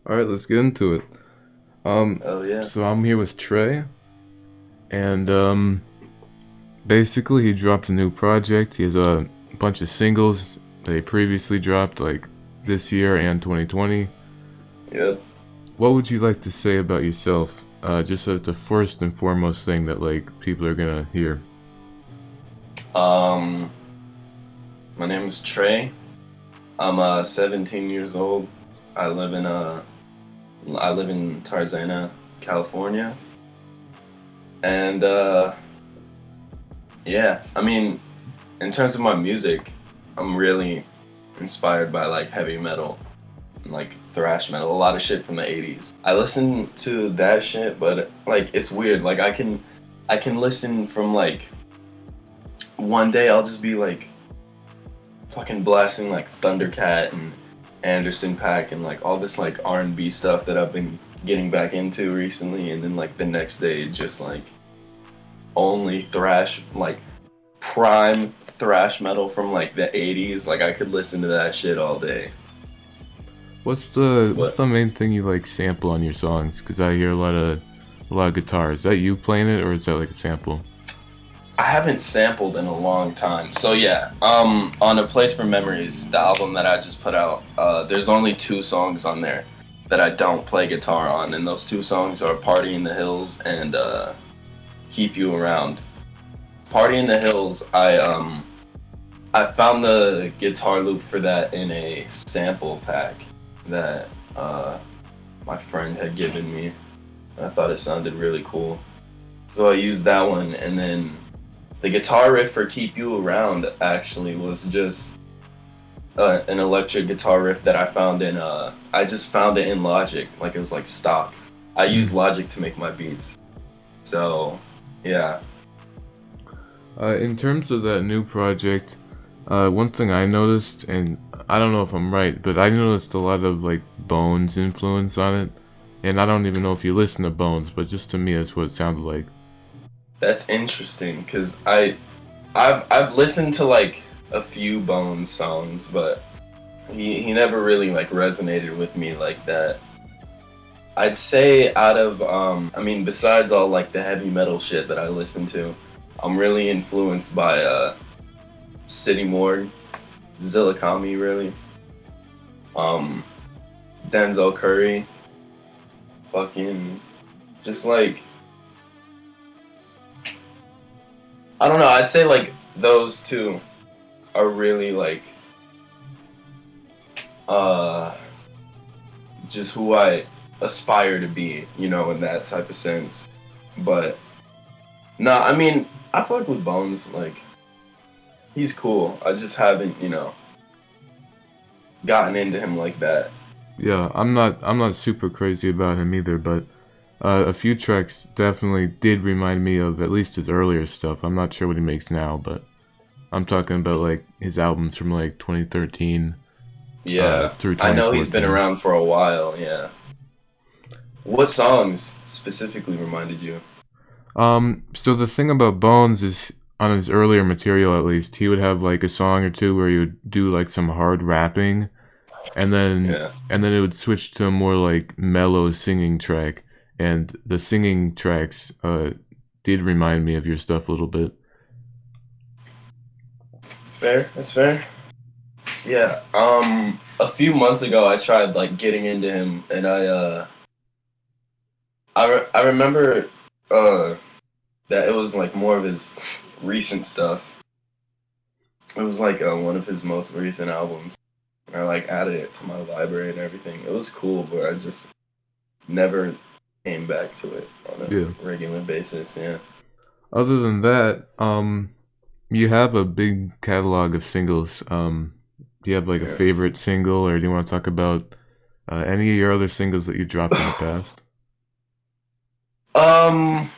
All right, let's get into it. Um, Oh yeah. so I'm here with Trey, and basically he dropped a new project. He has a bunch of singles that he previously dropped, like this year and 2020. Yep. What would you like to say about yourself? Just as the first and foremost thing that like people are gonna hear. Um, my name is Trey. I'm 17 years old. I live in Tarzana, California. And yeah, I mean, in terms of my music, I'm really inspired by like heavy metal and like thrash metal, a lot of shit from the 80s. I listen to that shit, but like it's weird. Like I can listen from like one day I'll just be like fucking blasting like Thundercat and Anderson Paak and like all this like R&B stuff that I've been getting back into recently, and then like the next day just like only thrash, like prime thrash metal from like the 80s. Like I could listen to that shit all day. What's But the main thing you like sample on your songs? Because I hear a lot of guitar. Is that you playing it, or is that like a sample? I haven't sampled in a long time. So yeah, on A Place for Memories, the album that I just put out, there's only two songs on there that I don't play guitar on, and those two songs are Party in the Hills and Keep You Around. Party in the Hills, I found the guitar loop for that in a sample pack that my friend had given me. I thought it sounded really cool. So I used that one, and then the guitar riff for Keep You Around actually was just an electric guitar riff that I just found it in Logic, like it was like stock. I Hmm. use Logic to make my beats. So, yeah. In terms of that new project, one thing I noticed, and I don't know if I'm right, but I noticed a lot of like Bones influence on it. And I don't even know if you listen to Bones, but just to me, that's what it sounded like. That's interesting cuz I've listened to like a few Bones songs, but he never really like resonated with me like that. I'd say out of I mean besides all like the heavy metal shit that I listen to, I'm really influenced by City Morgue, Zillakami really. Um Denzel Curry, fucking just like I don't know, I'd say like those two are really like uh just who I aspire to be, in that type of sense. But nah, I mean, I fuck with Bones, like he's cool. I just haven't, gotten into him like that. Yeah, I'm not super crazy about him either, but a few tracks definitely did remind me of at least his earlier stuff. I'm not sure what he makes now, but I'm talking about like his albums from like 2013 Yeah. through I know he's been 2014. around for a while, yeah. What songs specifically reminded you? So the thing about Bones is on his earlier material at least, he would have like a song or two where he would do like some hard rapping and then Yeah. and then it would switch to a more like mellow singing track. And the singing tracks did remind me of your stuff a little bit. Fair, that's fair. Yeah. A few months ago I tried like getting into him, and I remember uh that it was like more of his recent stuff. It was like one of his most recent albums. And I like added it to my library and everything. It was cool, but I just never came back to it on a Yeah. regular basis. Yeah. Other than that, you have a big catalog of singles. Do you have like a Yeah. favorite single, or do you want to talk about any of your other singles that you dropped in the past? um,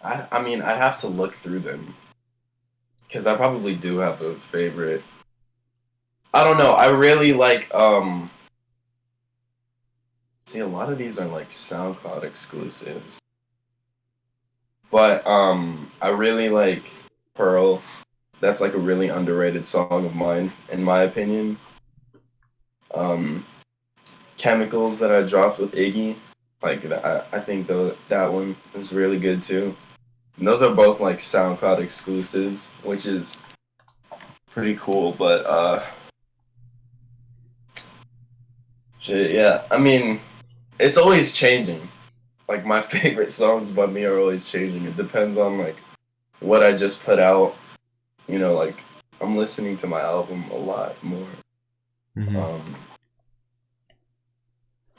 I mean, I'd have to look through them because I probably do have a favorite. I don't know. I really like. See, a lot of these are like SoundCloud exclusives, but I really like Pearl. That's like a really underrated song of mine, in my opinion. Um, Chemicals that I dropped with Iggy. Like I think that one is really good too. And those are both like SoundCloud exclusives, which is pretty cool. But shit, yeah. I mean, it's always changing. Like my favorite songs by me are always changing. It depends on like what I just put out. You know, like I'm listening to my album a lot more. Hmm. Um,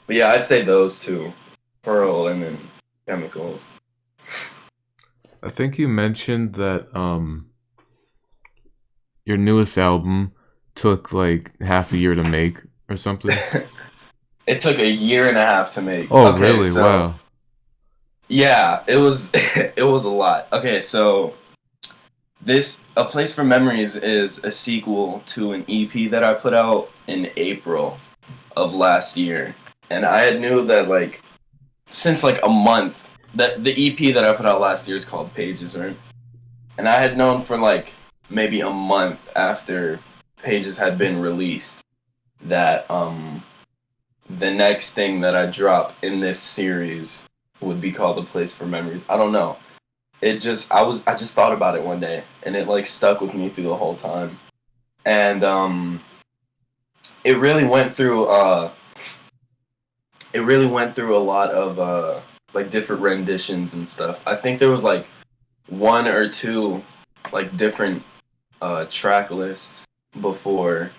but yeah, I'd say those two, Pearl and then Chemicals. I think you mentioned that your newest album took like half a year to make or something. It took a year and a half to make. Oh, Okay, really? so Wow. yeah, it was it was a lot. Okay, so this A Place for Memories is a sequel to an EP that I put out in April of last year. And I had knew that like since like a month that the EP that I put out last year is called Pages, right? And I had known for like maybe a month after Pages had been released that the next thing that I drop in this series would be called A Place for Memories. I don't know. I just thought about it one day and it like stuck with me through the whole time. And it really went through a lot of like different renditions and stuff. I think there was like one or two like different track lists before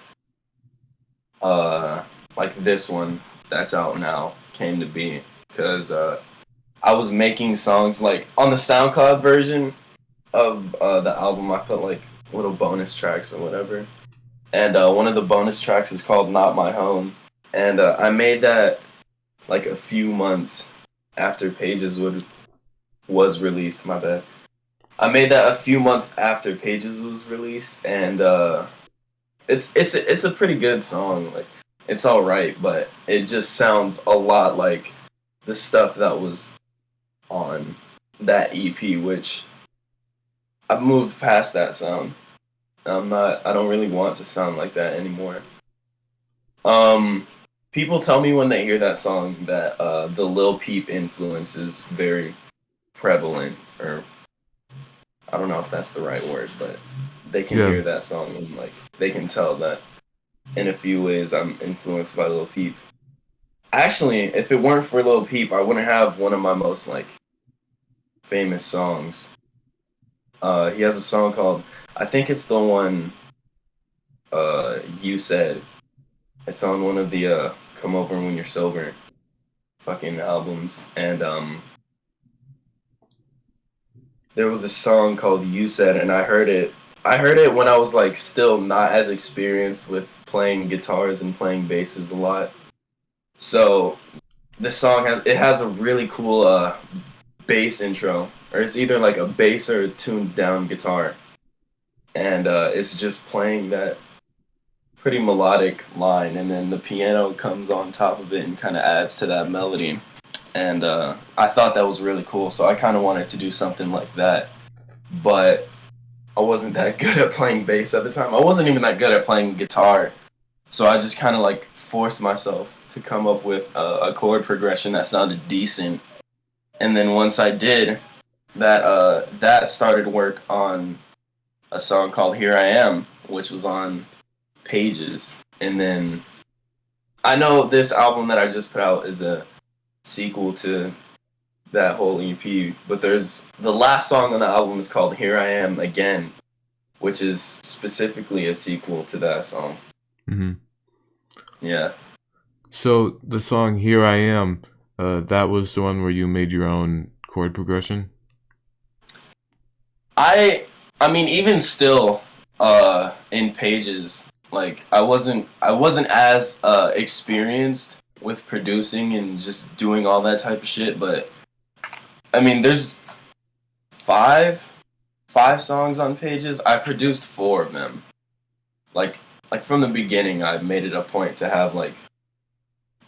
like this one that's out now came to be, because I was making songs like on the SoundCloud version of the album. I put like little bonus tracks or whatever, and one of the bonus tracks is called "Not My Home," and I made that like a few months after was released. My bad. I made that a few months after Pages was released, and it's a pretty good song. Like it's all right, but it just sounds a lot like the stuff that was on that EP, which I've moved past that sound. I don't really want to sound like that anymore. Um, People tell me when they hear that song that the Lil Peep influence is very prevalent, or I don't know if that's the right word, but they can Yeah. hear that song and like they can tell that in a few ways I'm influenced by Lil Peep. Actually, if it weren't for Lil Peep, I wouldn't have one of my most like famous songs. He has a song called, I think it's the one You Said. It's on one of the Come Over When You're Sober fucking albums, and there was a song called You Said, and I heard it when I was like still not as experienced with playing guitars and playing basses a lot. So this song has a really cool bass intro, or it's either like a bass or a tuned down guitar, and it's just playing that pretty melodic line, and then the piano comes on top of it and kind of adds to that melody. And I thought that was really cool, so I kind of wanted to do something like that, but I wasn't that good at playing bass at the time. I wasn't even that good at playing guitar, so I just kind of like forced myself to come up with a chord progression that sounded decent. And then once I did, that started work on a song called "Here I Am," which was on Pages. And then I know this album that I just put out is a sequel to that whole EP, but there's the last song on the album is called "Here I Am Again," which is specifically a sequel to that song. Hmm. Yeah. So the song "Here I Am," that was the one where you made your own chord progression. I mean even still in Pages, like I wasn't as experienced with producing and just doing all that type of shit, but I mean there's five five songs on Pages. I produced four of them. Like like from the beginning I made it a point to have like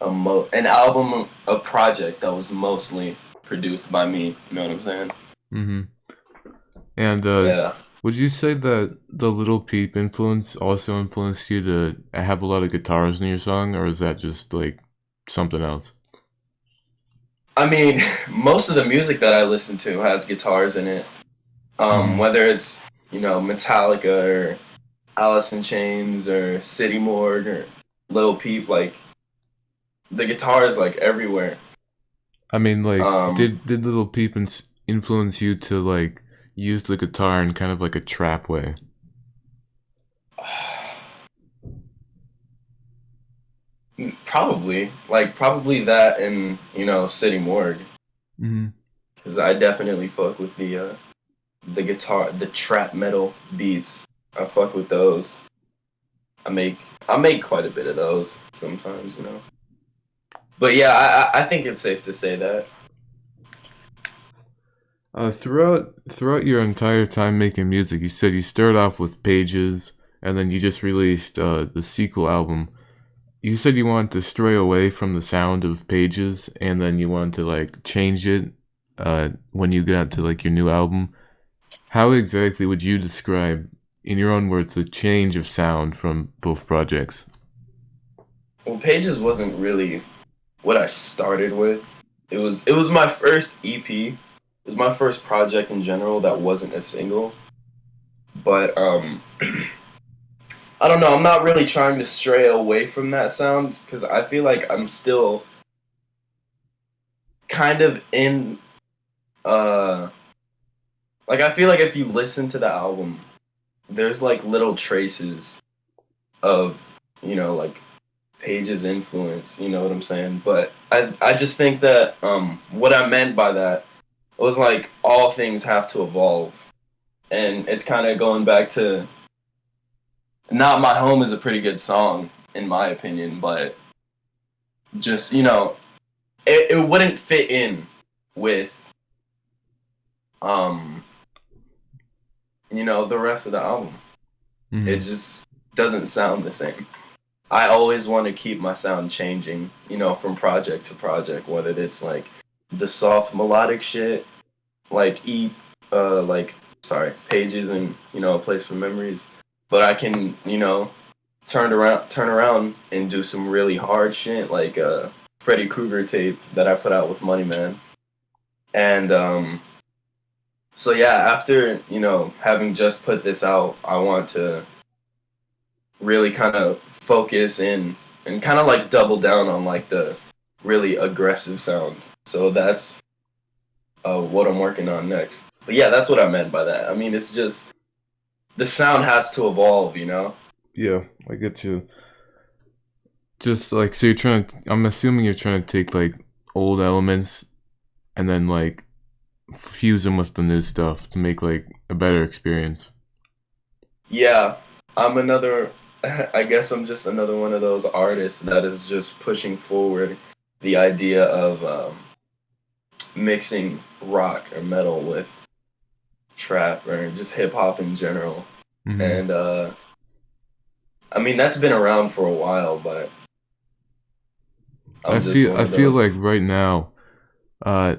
an album, a project that was mostly produced by me, you know what I'm saying? Hmm. And Yeah. would you say that the Little Peep influence also influenced you to have a lot of guitars in your song, or is that just like something else? I mean, most of the music that I listen to has guitars in it. Hmm. Whether it's Metallica or Alice in Chains or City Morgue or Lil Peep, like the guitar is like everywhere. I mean, like, Um, did Little Peep influence you to like use the guitar in kind of like a trap way? probably that and City Morgue, Hmm. because I definitely fuck with the guitar, the trap metal beats. I fuck with those. I make I make quite a bit of those sometimes. But yeah, I think it's safe to say that. Throughout your entire time making music, you said you started off with Pages, and then you just released the sequel album. You said you wanted to stray away from the sound of Pages, and then you wanted to like change it when you got to like your new album. How exactly would you describe, in your own words, the change of sound from both projects? Well, Pages wasn't really what I started with. It was my first EP. It was my first project in general that wasn't a single. But I don't know. I'm not really trying to stray away from that sound because I feel like I'm still kind of in. Uh, like I feel like if you listen to the album, there's like little traces of like Page's influence. You know what I'm saying? But I just think that what I meant by that was like all things have to evolve, and it's kind of going back to "Not My Home" is a pretty good song in my opinion, but just it wouldn't fit in with um the rest of the album. It Hmm. just doesn't sound the same. I always want to keep my sound changing, from project to project, whether it's like the soft melodic shit, like like Pages and A Place for Memories, but I can turn around and do some really hard shit like Freddy Krueger tape that I put out with Money Man. And so yeah, after having just put this out, I want to really kind of focus in and kind of like double down on like the really aggressive sound. So that's what I'm working on next. But yeah, that's what I meant by that. I mean, it's just the sound has to evolve. Yeah, I get you. Just like so, you're trying to. I'm assuming you're trying to take like old elements and then like fuse them with the new stuff to make like a better experience. Yeah, I'm another. I guess I'm just another one of those artists that is just pushing forward the idea of mixing rock or metal with trap or just hip hop in general. Hmm. And I mean that's been around for a while, but I'm just one I of feel those. like right now, uh,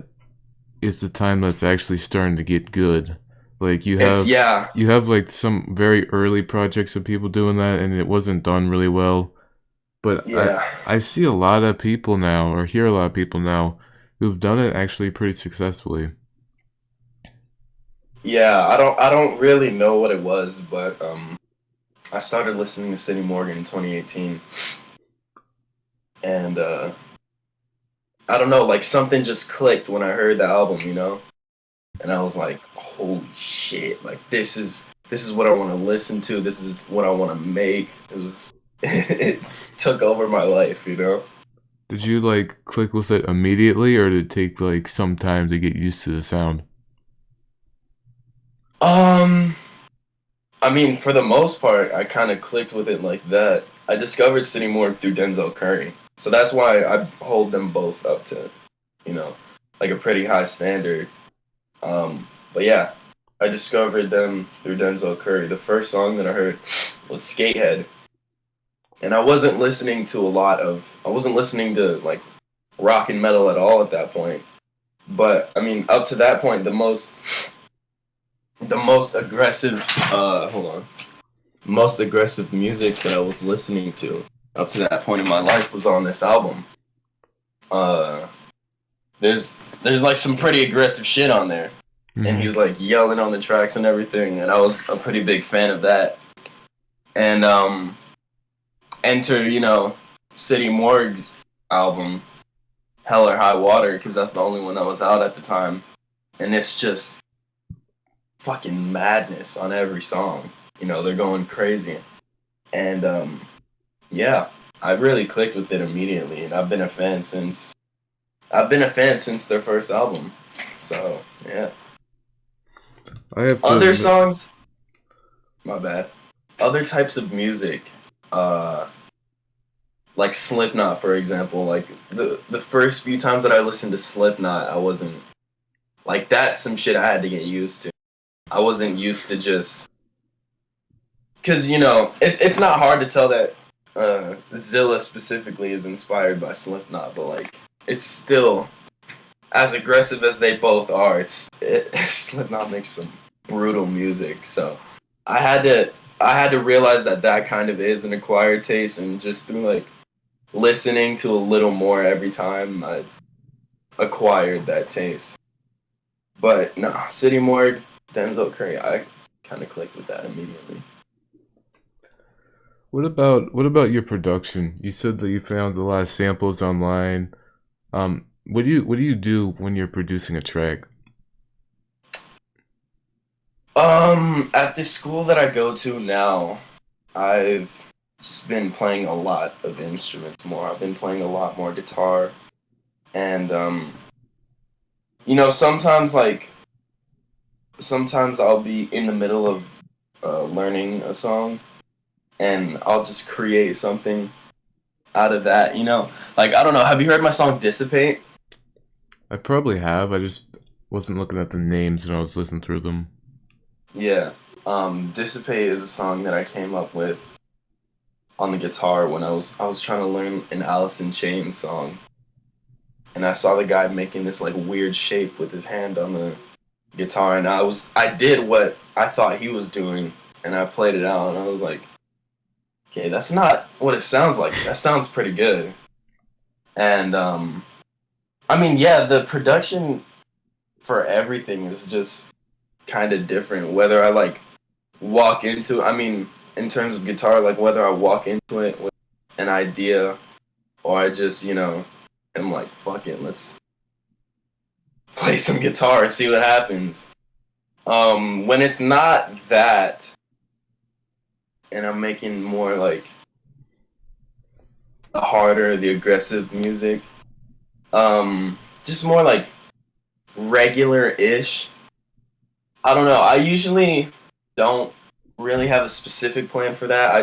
is the time that's actually starting to get good. Like It's yeah, you have like some very early projects of people doing that, and it wasn't done really well. But yeah, I see a lot of people now, or hear a lot of people now, who've done it actually pretty successfully. yeah. I don't really know what it was, but I started listening to City Morgan in 2018, and I don't know, like something just clicked when I heard the album. And I was like, holy shit! Like this is what I want to listen to. This is what I want to make. It was it took over my life. Did you like click with it immediately, or did it take like some time to get used to the sound? Um, I mean, for the most part, I kind of clicked with it like that. I discovered City Morgue through Denzel Curry, so that's why I hold them both up to, you know, like a pretty high standard. But yeah, I discovered them through Denzel Curry. The first song that I heard was Skatehead, and I wasn't listening to like rock and metal at all at that point. But I mean, up to that point, the most aggressive, hold on, most aggressive music that I was listening to up to that point in my life was on this album. uh, there's like some pretty aggressive shit on there, and Hmm. he's like yelling on the tracks and everything, and I was a pretty big fan of that. And enter, City Morgue's album, Hell or High Water, because that's the only one that was out at the time, and it's just fucking madness on every song. They're going crazy, and yeah, I really clicked with it immediately, and I've been a fan since their first album. So yeah. I have to Other admit, songs, my bad. Other types of music, uh, like Slipknot, for example. Like the first few times that I listened to Slipknot, I wasn't like that's some shit I had to get used to. I wasn't used to just because it's not hard to tell that Zilla specifically is inspired by Slipknot, but like it's still as aggressive as they both are. Slipknot makes some brutal music, so I had to I had to realize that that kind of is an acquired taste, and just through like listening to a little more every time, I acquired that taste. But nah, City Morgue, Denzel Curry, I kind of clicked with that immediately. what about your production? You said that you found a lot of samples online. What do you do when you're producing a track? At this school that I go to now, I've just been playing a lot of instruments more. I've been playing a lot more guitar, and sometimes sometimes I'll be in the middle of learning a song, and I'll just create something out of that. Like I don't know. Have you heard my song "Dissipate"? I probably have. I just wasn't looking at the names when I was listening through them. Yeah. "Dissipate" is a song that I came up with on the guitar when I was trying to learn an Alice in Chains song, and I saw the guy making this like weird shape with his hand on the guitar, and I did what I thought he was doing, and I played it out, and I was like, okay, that's not what it sounds like. That sounds pretty good. And I mean, yeah, the production for everything is just kind of different. Whether I like walk into, I mean, in terms of guitar, like whether I walk into it with an idea or I just, am like, fuck it, let's play some guitar and see what happens. When it's not that, and I'm making more like the harder, the aggressive music, just more like regular-ish. I don't know. I usually don't really have a specific plan for that.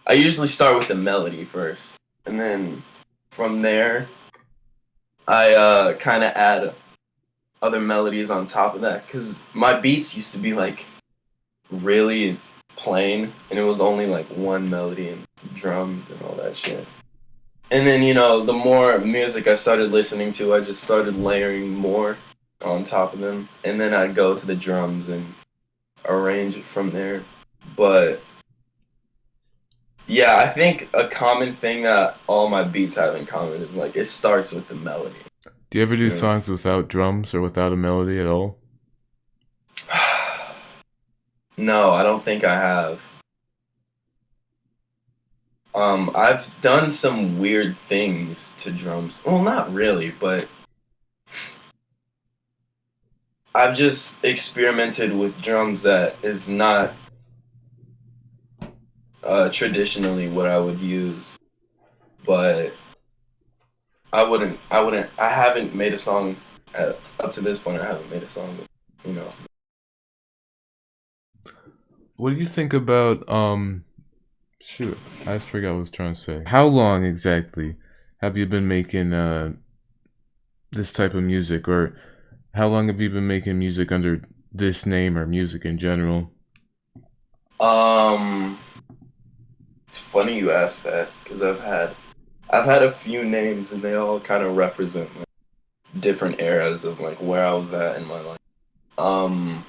I usually start with the melody first, and then from there, I kind of add other melodies on top of that. Cause my beats used to be like really plain, and it was only like one melody and drums and all that shit. And then the more music I started listening to, I just started layering more on top of them, and then I'd go to the drums and arrange it from there. But yeah, I think a common thing that all my beats have in common is like it starts with the melody. Do you ever do You know? songs without drums or without a melody at all? No, I don't think I have. I've done some weird things to drums. Well, not really, but I've just experimented with drums that is not traditionally what I would use. But I haven't made a song up to this point. I haven't made a song with, you know. What do you think about shoot, I just forgot what I was trying to say. How long exactly have you been making this type of music, or how long have you been making music under this name or music in general? Um, it's funny you asked that because I've had a few names and they all kind of represent like, different eras of like where I was at in my life. Um,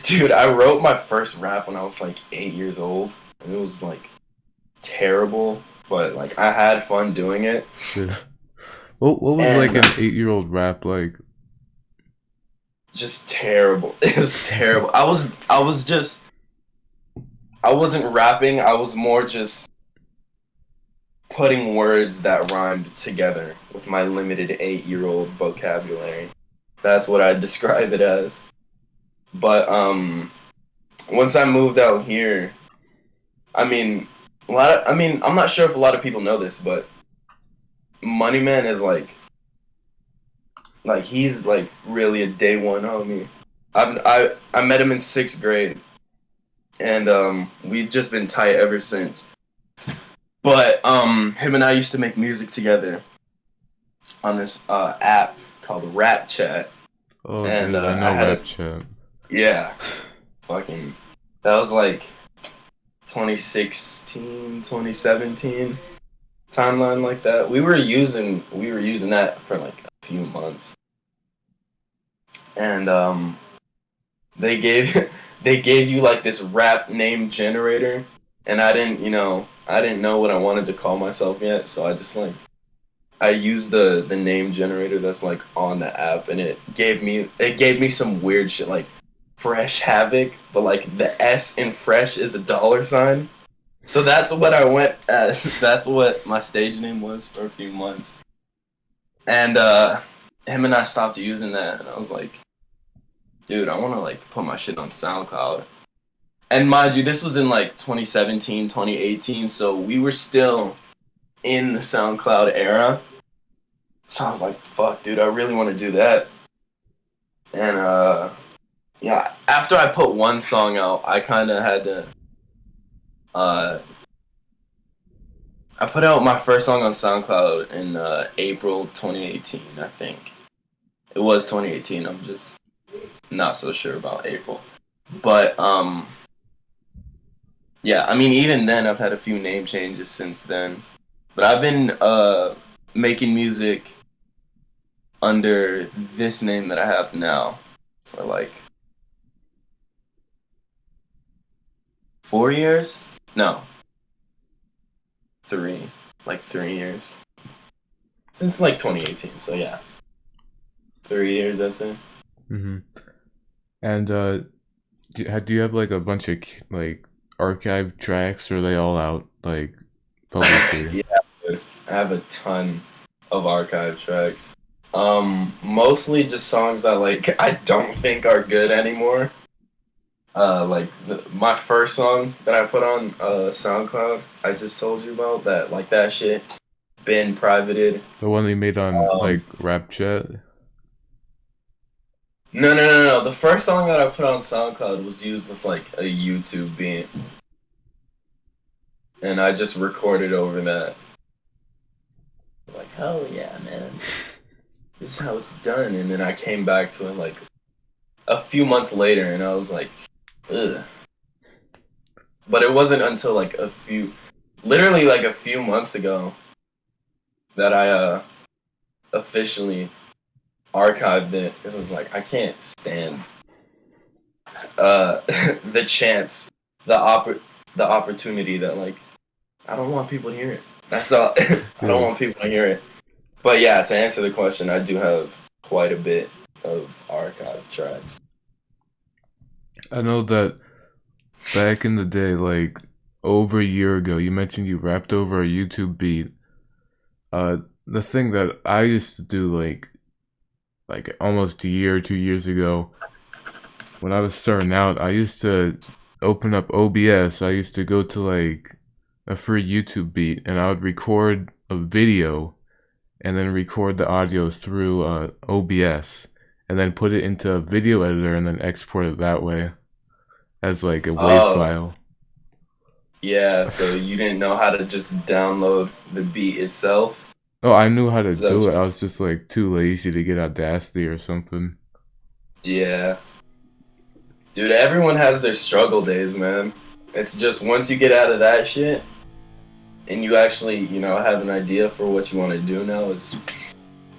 dude, I wrote my first rap when I was like 8 years old, and it was like terrible. but like I had fun doing it. Yeah. What was like And an 8-year-old rap like? just terrible. It was terrible. I wasn't rapping. I was more just putting words that rhymed together with my limited 8-year-old vocabulary. That's what I describe it as. But once I moved out here, I mean, I'm not sure if a lot of people know this, but Moneyman is like he's like really a day one homie. I met him in 6th grade, and we've just been tight ever since. But him and I used to make music together on this app called Rap Chat, Oh, and dude, I I know had Rap a Chat. yeah, fucking that was like 2016, 2017 timeline like that. We were using that for like a few months, and they gave they gave you like this rap name generator, and I didn't know what I wanted to call myself yet, so I used the name generator that's like on the app, and it gave me some weird shit like Fresh Havoc, but like the S in Fresh is a dollar sign. So that's what I went as. That's what my stage name was for a few months. And him and I stopped using that, and I was like, dude, I want to like put my shit on SoundCloud. And mind you, this was in like 2017, 2018, so we were still in the SoundCloud era. So I was like, fuck, dude, I really want to do that. And yeah, after I put one song out, I kind of had to uh I put out my first song on SoundCloud in April 2018, I think. It was 2018. I'm just not so sure about April. But yeah, I mean even then I've had a few name changes since then. But I've been making music under this name that I have now for like 4 years? No, 3. Like 3 years. Since like 2018. So yeah. 3 years, that's it. Mm-hmm. And do you have like a bunch of like archive tracks, or are they all out like publicly? Yeah, dude. I have a ton of archive tracks. Mostly just songs that like I don't think are good anymore. Like my first song that I put on SoundCloud, I just told you about that. Like that shit been privated. The one they made on Um, like Rap Chat? no. The first song that I put on SoundCloud was used with like a YouTube beat, and I just recorded over that. Like hell yeah, man, this is how it's done. And then I came back to it like a few months later, and I was like, ugh. But it wasn't until literally like a few months ago that I officially archived it. It was like I can't stand the chance, the the opportunity that like I don't want people to hear it. That's all. I don't Yeah. want people to hear it. But yeah, to answer the question, I do have quite a bit of archive tracks. I know that back in the day, like over a year ago, you mentioned you rapped over a YouTube beat. The thing that I used to do like almost a year, 2 years ago, when I was starting out, I used to open up OBS. I used to go to like a free YouTube beat, and I would record a video and then record the audio through OBS, and then put it into a video editor and then export it that way as like a WAV Oh, file. yeah, so you didn't know how to just download the beat itself? Oh, I knew how to Is that what do it. you I was just like too lazy to get Audacity or something. Yeah. Dude, everyone has their struggle days, man. It's just once you get out of that shit and you actually, have an idea for what you want to do now, it's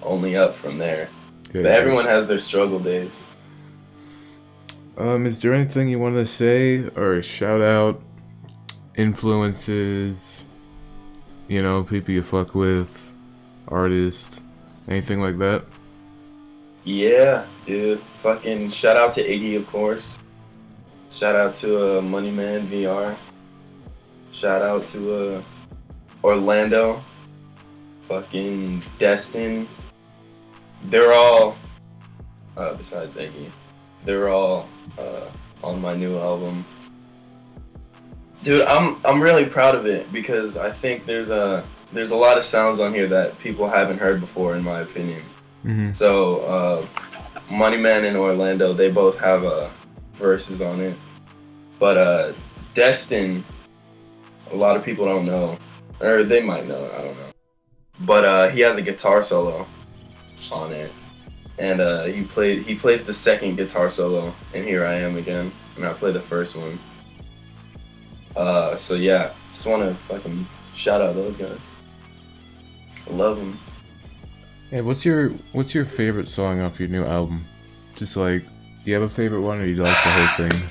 only up from there. Yeah, But yeah. everyone has their struggle days. Is there anything you want to say or shout out? Influences? You know, people you fuck with, artists, anything like that? Yeah, dude. Fucking shout out to Iggy, of course. Shout out to Moneyman VR. Shout out to Orlando. Fucking Destin. They're all besides Iggy. They're all on my new album. Dude, I'm really proud of it because I think there's a lot of sounds on here that people haven't heard before, in my opinion. Mm-hmm. So Moneyman and Orlando, they both have verses on it, but Destin, a lot of people don't know, or they might know, I don't know. But he has a guitar solo on it, and he plays the second guitar solo, and Here I Am Again, and I play the first one. So yeah, just wanna fucking shout out those guys. I love them. Hey, what's your favorite song off your new album? Just like, do you have a favorite one, or do you like the whole thing?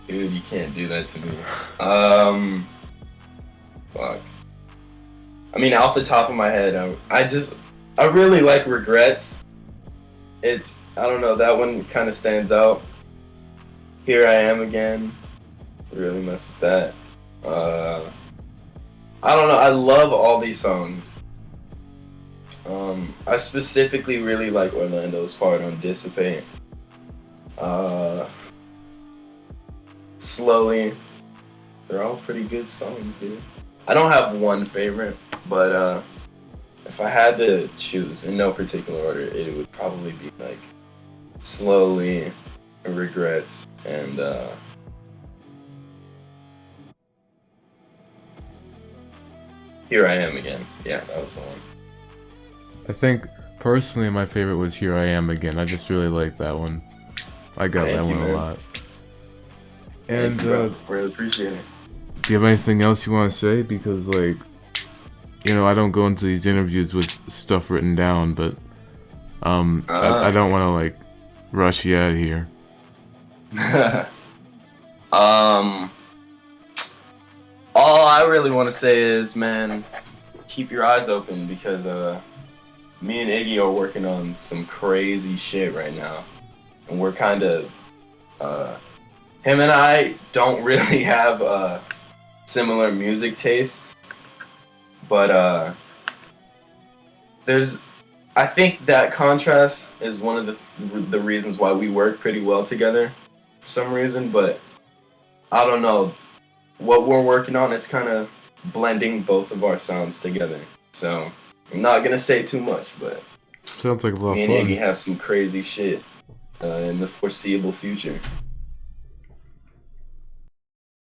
Dude, you can't do that to me. Fuck. I mean, off the top of my head, I really like Regrets. I don't know, that one kind of stands out. Here I Am Again. Really mess with that. I don't know, I love all these songs. I specifically really like Orlando's part on Dissipate. Slowly. They're all pretty good songs, dude. I don't have one favorite, but if I had to choose in no particular order, it would probably be like Slowly, Regrets, and Here I Am Again. Yeah, that was the one. I think personally my favorite was Here I Am Again. I just really like that one. I got Thank that you, one a man. lot. Thank And you, bro. Really appreciate it. do you have anything else you want to say? Because like, you know, I don't go into these interviews with stuff written down, but I don't want to like rush you out of here. um, all I really want to say is, man, keep your eyes open because me and Iggy are working on some crazy shit right now, and we're kind of him and I don't really have similar music tastes, but I think that contrast is one of the reasons why we work pretty well together for some reason, but I don't know. What we're working on is kind of blending both of our sounds together. So I'm not gonna say too much, but Sounds like a lot me of and Iggy fun. have some crazy shit in the foreseeable future.